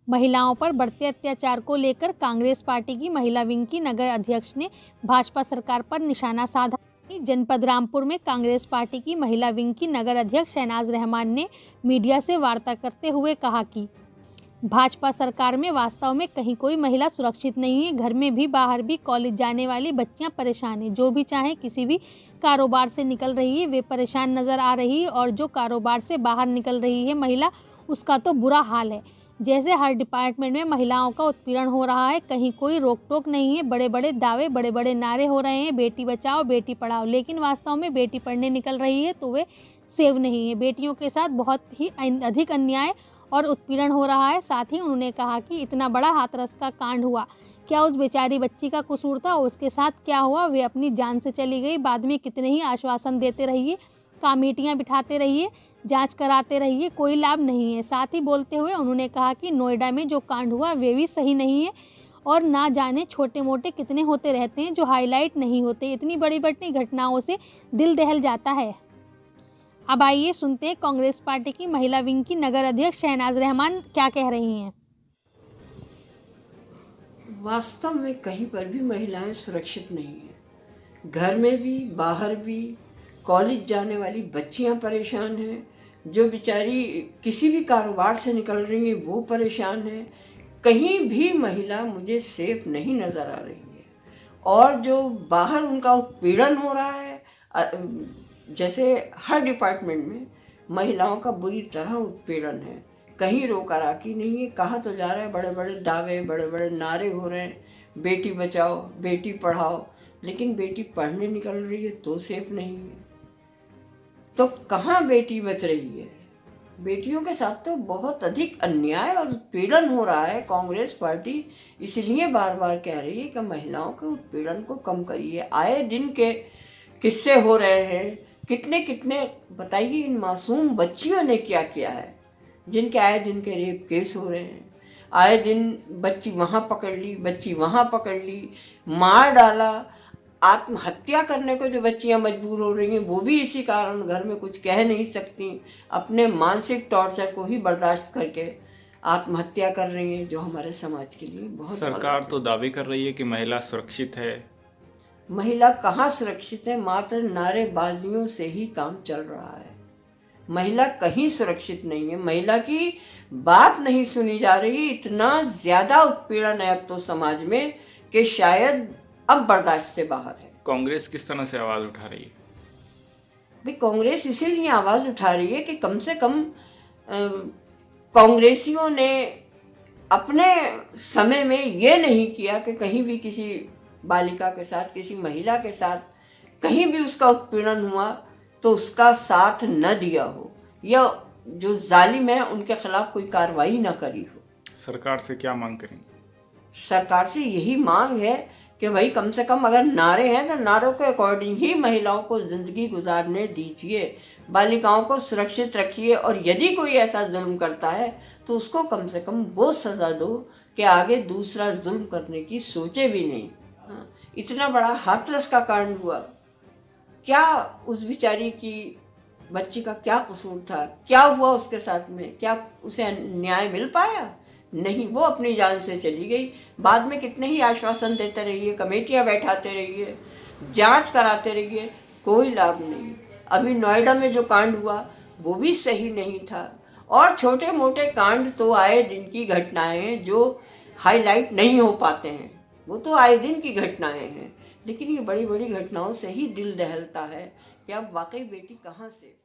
महिलाओं पर बढ़ते अत्याचार को लेकर कांग्रेस पार्टी की महिला विंग की नगर अध्यक्ष ने भाजपा सरकार पर निशाना साधा। जनपद रामपुर में कांग्रेस पार्टी की महिला विंग की नगर अध्यक्ष शहनाज रहमान ने मीडिया से वार्ता करते हुए कहा कि भाजपा सरकार में वास्तव में कहीं कोई महिला सुरक्षित नहीं है। घर में भी बाहर भी कॉलेज जाने वाली बच्चियां परेशान हैं। जो भी चाहे किसी भी कारोबार से निकल रही है वे परेशान नज़र आ रही है, और जो कारोबार से बाहर निकल रही है महिला उसका तो बुरा हाल है। जैसे हर डिपार्टमेंट में महिलाओं का उत्पीड़न हो रहा है, कहीं कोई रोक टोक नहीं है। बड़े बड़े दावे, बड़े बड़े नारे हो रहे हैं, बेटी बचाओ बेटी पढ़ाओ, लेकिन वास्तव में बेटी पढ़ने निकल रही है तो वे सेव नहीं है। बेटियों के साथ बहुत ही अधिक अन्याय और उत्पीड़न हो रहा है। साथ ही उन्होंने कहा कि इतना बड़ा हाथरस का कांड हुआ, क्या उस बेचारी बच्ची का कसूर था? उसके साथ क्या हुआ? वे अपनी जान से चली गई। बाद में कितने ही आश्वासन देते रहिए, कमेटियां बिठाते रहिए, जांच कराते रहिए, कोई लाभ नहीं है। साथ ही बोलते हुए उन्होंने कहा कि नोएडा में जो कांड हुआ वे भी सही नहीं है, और ना जाने छोटे मोटे कितने होते रहते हैं जो हाईलाइट नहीं होते। इतनी बड़ी बड़ी घटनाओं से दिल दहल जाता है। अब आइए सुनते हैं कांग्रेस पार्टी की महिला विंग की नगर अध्यक्ष शहनाज रहमान क्या कह रही हैं। वास्तव में कहीं पर भी महिलाएं सुरक्षित नहीं हैं। घर में भी बाहर भी कॉलेज जाने वाली बच्चियां परेशान हैं। जो बेचारी किसी भी कारोबार से निकल रही हैं वो परेशान है। कहीं भी महिला मुझे सेफ नहीं नज़र आ रही है। और जो बाहर उनका उत्पीड़न हो रहा है, जैसे हर डिपार्टमेंट में महिलाओं का बुरी तरह उत्पीड़न है। कहीं रोका राखी नहीं है। कहा तो जा रहा है, बड़े बड़े दावे, बड़े बड़े नारे हो रहे हैं, बेटी बचाओ बेटी पढ़ाओ, लेकिन बेटी पढ़ने निकल रही है तो सेफ नहीं है। तो कहाँ बेटी बच रही है? बेटियों के साथ तो बहुत अधिक अन्याय और उत्पीड़न हो रहा है। कांग्रेस पार्टी इसलिए बार बार कह रही है कि महिलाओं के उत्पीड़न को कम करिए। आए दिन के किस्से हो रहे हैं, कितने कितने बताइए इन मासूम बच्चियों ने क्या किया है, जिनके आए दिन के रेप केस हो रहे हैं। आए दिन बच्ची वहाँ पकड़ ली, बच्ची वहाँ पकड़ ली, मार डाला। आत्महत्या करने को जो बच्चियां मजबूर हो रही हैं वो भी इसी कारण, घर में कुछ कह नहीं सकती, अपने मानसिक टॉर्चर को ही बर्दाश्त करके आत्महत्या कर रही हैं, जो हमारे समाज के लिए बहुत। सरकार तो दावे कर रही है कि महिला सुरक्षित है। महिला कहाँ सुरक्षित है? मात्र नारेबाजियों से ही काम चल रहा है। महिला कहीं सुरक्षित नहीं है। महिला की बात नहीं सुनी जा रही। इतना ज्यादा उत्पीड़न है अब तो समाज में कि शायद अब बर्दाश्त से बाहर है। कांग्रेस किस तरह से आवाज उठा रही है? भाई कांग्रेस इसीलिए आवाज उठा रही है कि कम से कम कांग्रेसियों ने अपने समय में ये नहीं किया कि कहीं भी किसी बालिका के साथ, किसी महिला के साथ कहीं भी उसका उत्पीड़न हुआ तो उसका साथ न दिया हो, या जो जालिम है उनके खिलाफ कोई कार्रवाई न करी हो। सरकार से क्या मांग करेंगे? सरकार से यही मांग है कि भाई कम से कम अगर नारे हैं तो नारों के अकॉर्डिंग ही महिलाओं को जिंदगी गुजारने दीजिए, बालिकाओं को सुरक्षित रखिए, और यदि कोई ऐसा जुल्म करता है तो उसको कम से कम वो सजा दो कि आगे दूसरा जुल्म करने की सोचे भी नहीं। हाँ, इतना बड़ा हाथरस का कांड हुआ, क्या उस बेचारी की बच्ची का क्या कसूर था? क्या हुआ उसके साथ में? क्या उसे न्याय मिल पाया? नहीं, वो अपनी जान से चली गई। बाद में कितने ही आश्वासन देते रहिए, कमेटियां बैठाते रहिए, जांच कराते रहिए, कोई लाभ नहीं। अभी नोएडा में जो कांड हुआ वो भी सही नहीं था। और छोटे मोटे कांड तो आए दिन की घटनाएं हैं जो हाईलाइट नहीं हो पाते हैं, वो तो आए दिन की घटनाएं हैं। लेकिन ये बड़ी बड़ी घटनाओं से ही दिल दहलता है कि अब वाकई बेटी कहाँ से